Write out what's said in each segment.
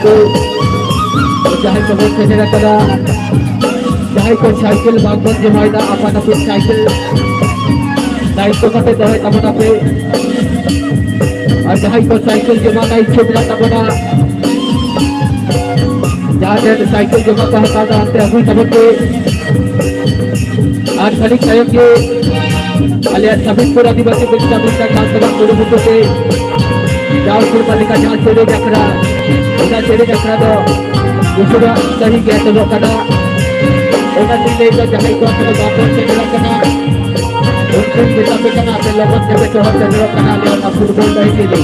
को जहाँ को बोल खेलने रखा जहाँ को साइकिल बागबन जमाइदा apa tapi साइकिल दायित्व करते दहे तबना पे और जहाँ को साइकिल जमा का इच्छुक तबना जहाँ साइकिल जमा का हकादा अंते अभी तबन पे आज खली कहेंगे alias Sabitpur Adivasi Pencabutan Kantor Guru Buku se Jaipur Palika Jalan Cere Jakra Udah Cere Jakra do Usuda Sahi Gaya Telo Kada Udah Tile Ito Jahai Kuat Telo Bapur Telo Kada Untuk Bisa Pikana Telobat Tebe Sohar Telo Kada Lihat Apur Bol Dahi Tili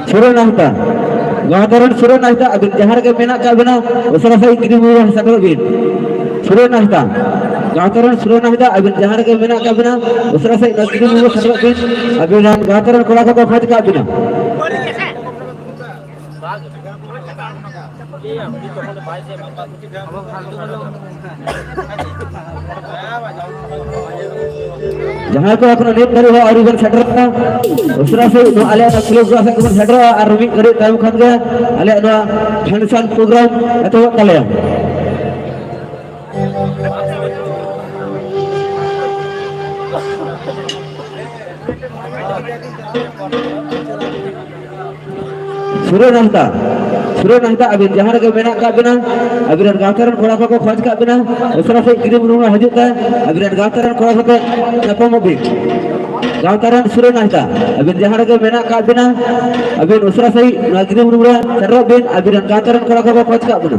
Suruh nahta, gataran suruh nahta. Abis jahar ke menak kabina, usara saya kirim uang satu bin. Suruh nahta, gataran suruh nahta. Abis jahar ke menak kabina, usara saya kirim uang satu bin. Abis gataran kola kola fat kabina. जहाँ को अपना net करे हो और इधर shutter का उसरा से दो आले ना किलो ग्रास के ऊपर सेटर और रूमिंग करे टाइम खान गया आले ना फंक्शन प्रोग्राम तो कले सुरो नहता अभी जहाँ के मेना का बिना अभी गाँवतारन कोड़ा को खोज का बिना उसरा से किरीम रूम हजूत है अभी गाँवतारन कोड़ा को नपम भी गाँवतारन सुरो नहता अभी जहाँ के मेना का बिना अभी उसरा से किरीम रूम चर्रा बिन अभी गाँवतारन कोड़ा को खोज का बिना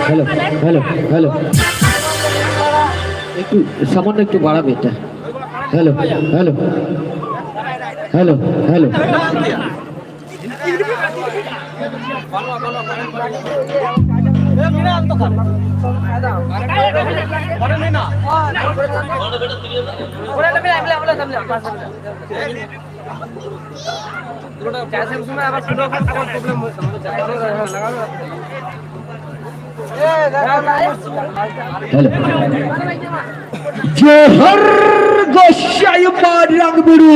हेलो हेलो हेलो एक सामान्य एक बड़ा बेटा हेलो हेलो हेलो हेलो जोहर गोसाई पारang biru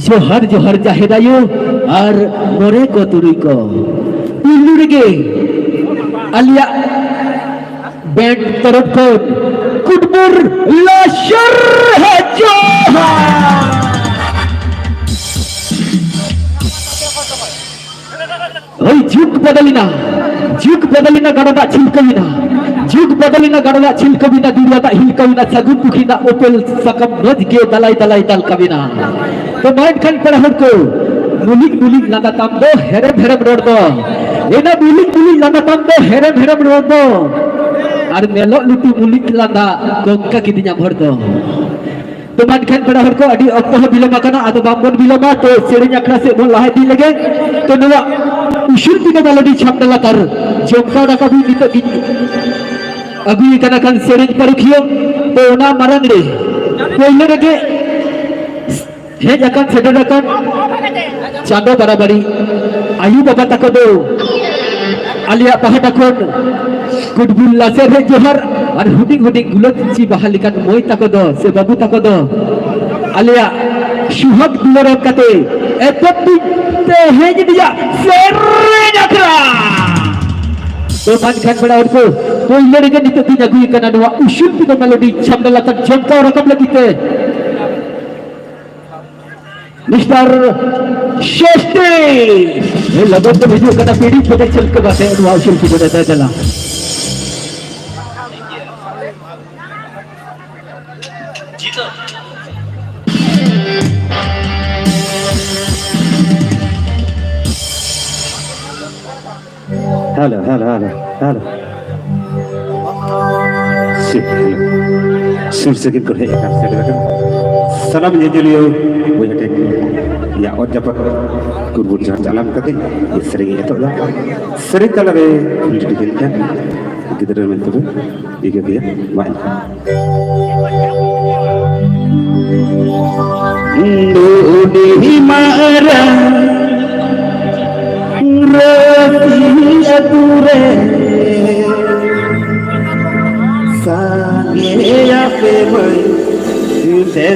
जोहर जोहर जाहेदायो और मोरे को तुरी को इल्लुरगे आलिया बैंड तरफ को कुटबुर लाशर है जोहर ओई जुग बदलिना गड़दा छिलकविना जुग बदलिना गड़दा छिलकविना दुनियादा हिलकविना सगुन पुखिना ओपेल सकम नज के दलाई दलाई दल कविना तो माइंड खन पर हर को मुलिक लगा तम दो हेरम रोड दो एना मुलिक लगा तम दो हेरम रोड दो और मेलो लुटू मुलिक लगा कोंका किदिnya भर दो तो माइंड खन पर हर को अडी अक्तो बिलमा कना आदो बामबन बिलमा तो सेरिंग अखरा से बोल लाहे दी लगे तो नवा उशुर बिना मेलोडी छापडला कर जोंका रका भी नित अभी कना kan सेरिंग परुखियो तो ना मरंग रे पहिले रगे हे जकन सेडरकन चांदो बराबरी आयु बाबा तको दो आलिया पहाटा कोन कुटबुल्ला से रे जोहर और हुडिंग गुलत ची बहालिकन मोय तको दो से बाबू तको दो आलिया सुहग दुलर कते एतपि ते हे जिया सेरे जकरा तो मान खान बड़ा और को पहिले रगे नित दी जगुई कना नवा उशुल पि मेलोडी छापडला तक जमका रकम लगीते मिस्टर शेष्टे ये लगन तो वीडियो करना पीढ़ी छोटे चल के बातें अनुवाद शुरू की बताता चला हेलो हेलो हेलो हेलो सुर से कर है सलाम जेजुलियो बुझटे या और जब कुरबुर जालाम कते इसरे ये तो सरी तलरे फुलटी के गिदर में तो ये दिया वाइन नोडी मारा रतिया तुरे सागे या पे भाई से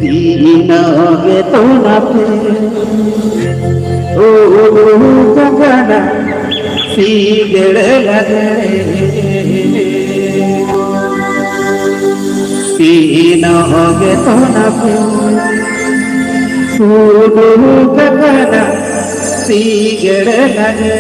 दीना के तो ना पे ओ गगना सीगड़ लगे दीना के तो ना पे ओ गगना सीगड़ लगे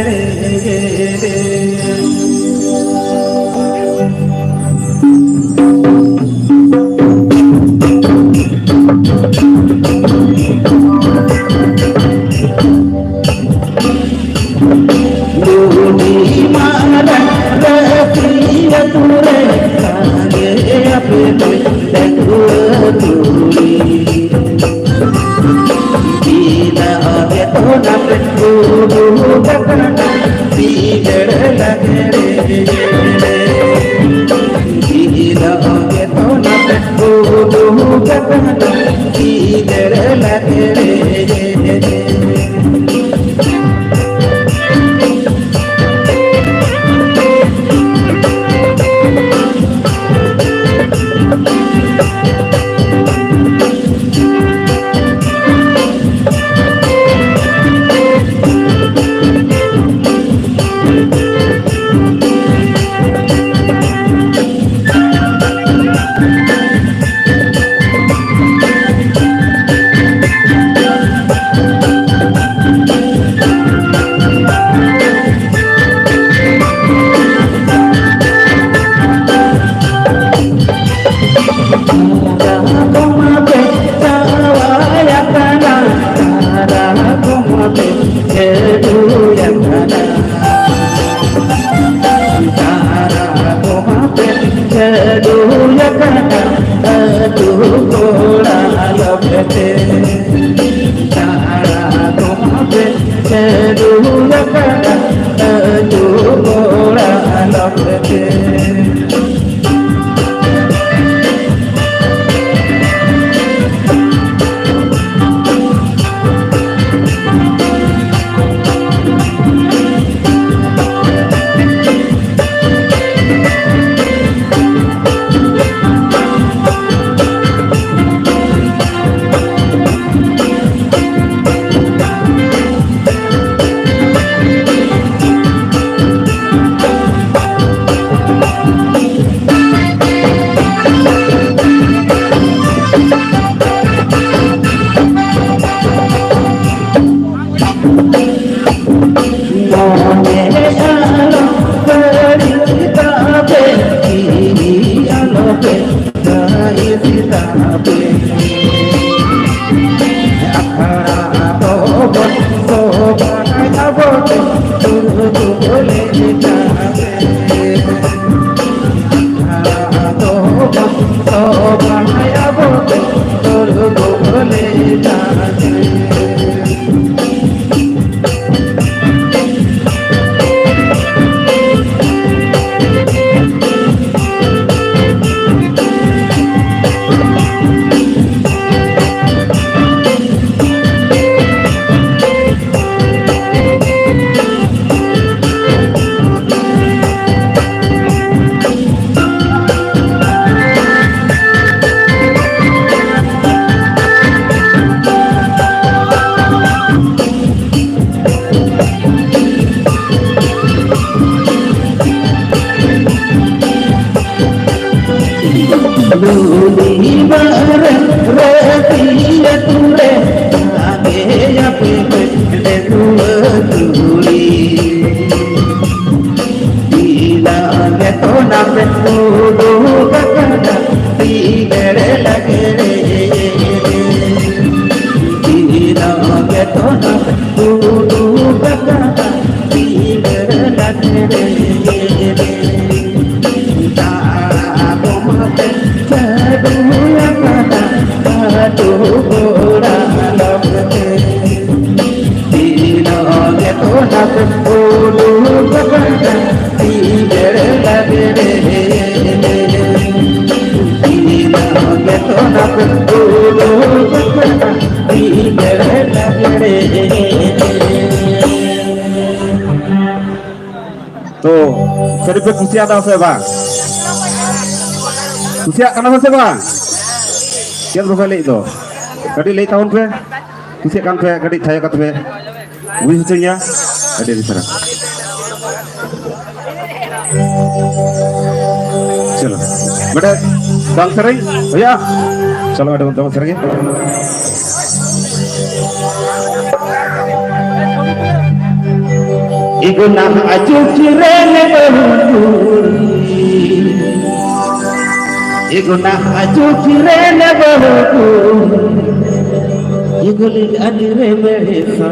Tuh, sedikit kusiak dah saya bang. Kusiak kenapa saya bang? Siap berbalik tu. Kadi late tahun pe, kusiak kan pe, kadi saya kata pe. Wisnya ada di sana. Chalo, beda bang sering, oh ya, chalo ada bang sering. Iguna ajukirene bahuri Iguna ajukirene bahuri Iguli adire behesa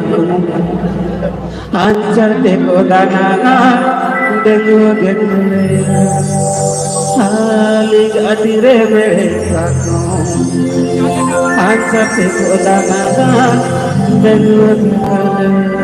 Anjar teko danana dengu genule Alig adire behesa Anjar teko danana dengu genule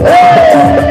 Hey!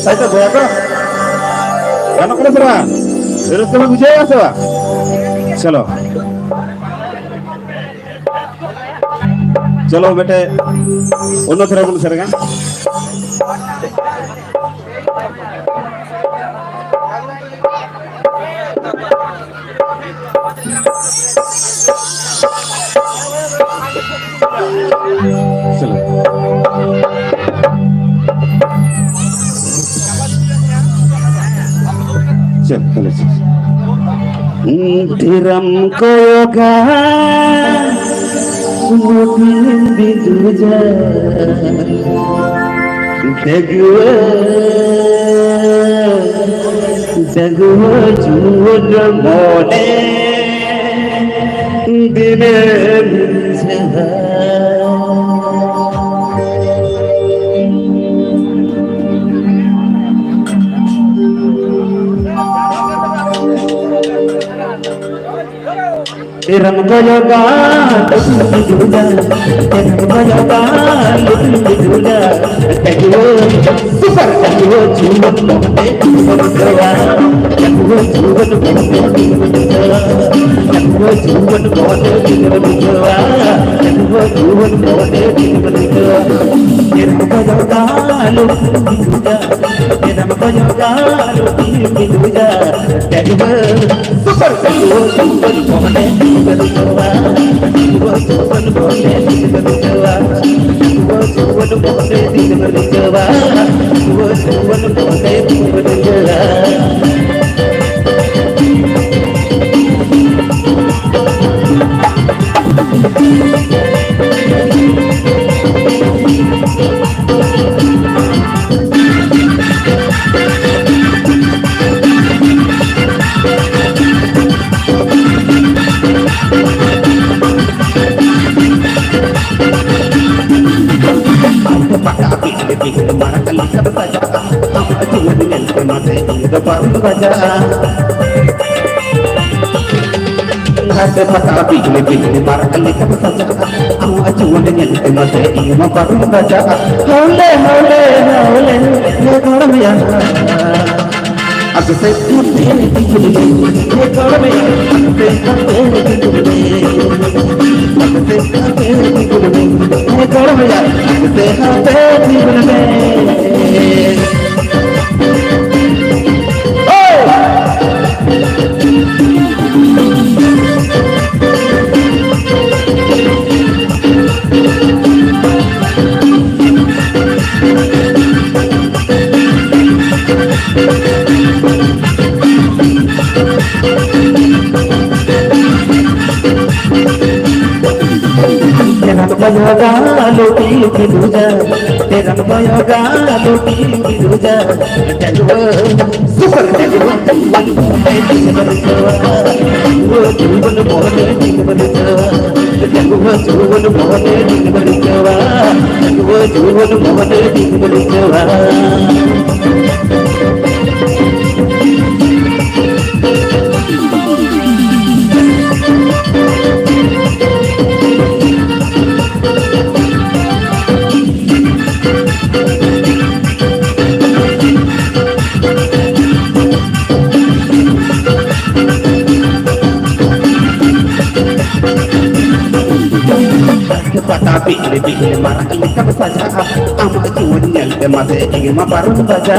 Saya berapa? Anak kelas berapa? Terus kamu bujai apa? चलो चलो बेटे उन्नो थोड़ा बोल सरेगा चलो चल चलो Tiram koyoga Sumutin biduja Dagwa juda mone Dine minjaha Tiram koyoga biduja Tiram koyoga biduja Dagwa super Dagwa juda mone Dagwa juda Hati patah pilih marah kali kamu saja. Aku acuan dengan tema saya ingin baru baca. Hole, ya kalau ya. Aku saya pilih ya kalau ya. Aku saya pilih ya kalau ya. Aku saya pilih. Yoga loti biduja, teram yoga loti biduja, jago super jago, juwan mohne digbarjawa, juwan mohne digbarjawa, juwan mohne digbarjawa. Tapi lebih marah kita saja. Amat cuman yang mati ingin baru baca.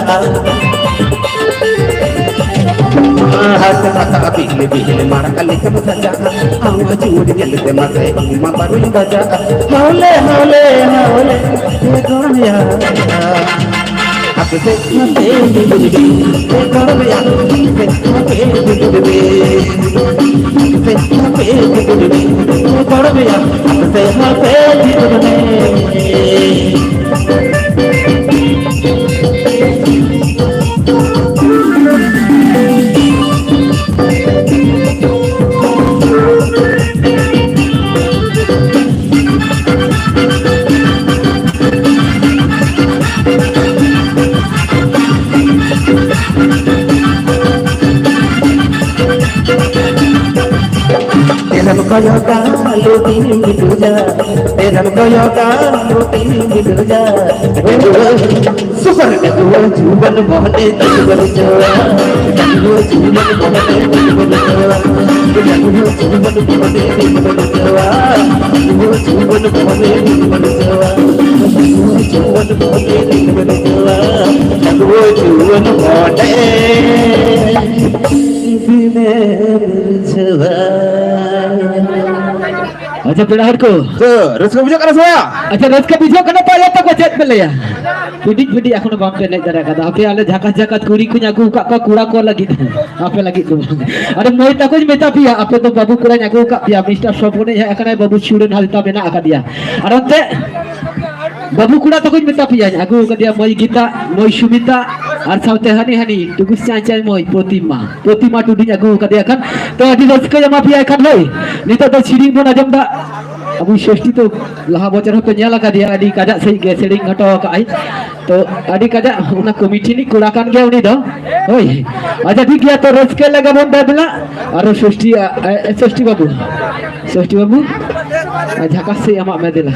हाथ माता बिजली बिजली मार कली कम सजा आवा चूड़ जलते मते इमा बरुई बजा हौले हौले हौले ये कौन यार अब से मते बिजली ये कौन यार से मते बिजली से मते बिजली ये कौन यार अब से मते बिजली तेरम कयोता लोटी मिलुजा तेरम कयोता लोटी मिलुजा सुपर के तू जीवन मोहने तजवर जवा तू जीवन मोहने तजवर जवा तू जीवन मोहने तजवर जवा तू जीवन मोहने तजवर जवा तू जीवन मोहने तजवर जवा तू जीवन मोहने अच्छा पेड़ाहर को रसका बुझा करा सोया अच्छा रस का बीजो कना पाया तक वचत में लिया पिडी पिडी एखोनो बाम पे नहीं दरा कदा आपे आले झकास झकास कुड़ी कुnya aku का कुड़ा को लगी आपे लगी तो अरे मोय तको मेता पिया आपे तो बाबू कुड़ा aku का पिया मिस्टर सोपने है एखने बाबू स्टूडेंट हालता बेना आका दिया और अंते बाबू कुड़ा तको मेता पिया aku का दिया मोय गीता मोय सुमिता और साउते हनी हनी तुगुस चांचाय मोय प्रतिमा टुडी aku का दिया kan तो अडी रसका जमा पिया kan होय नितो तो सिरिंग बोन आजम दा अबू षष्ठी तो लहा बचर हो ᱧᱮᱞ aka dia adi kaja sei ge sering ngato ka ai तो adi kaja una committee ni kura kan ge uni do oi aja ठीक है तो रसके लगा बन दादला और षष्ठी बाबू झकास से अमा में दिला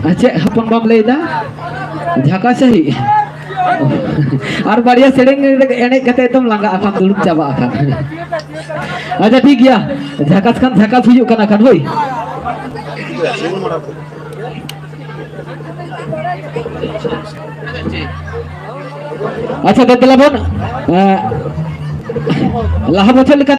अच्छा हपन बाम लेदा झकास सही और बढ़िया सेडिंग एने कते एकदम लंगा आखान दुलुक चाबा आखान अच्छा ठीक गया झकास हुयु कना खान होई अच्छा ददला बन लाहा बचल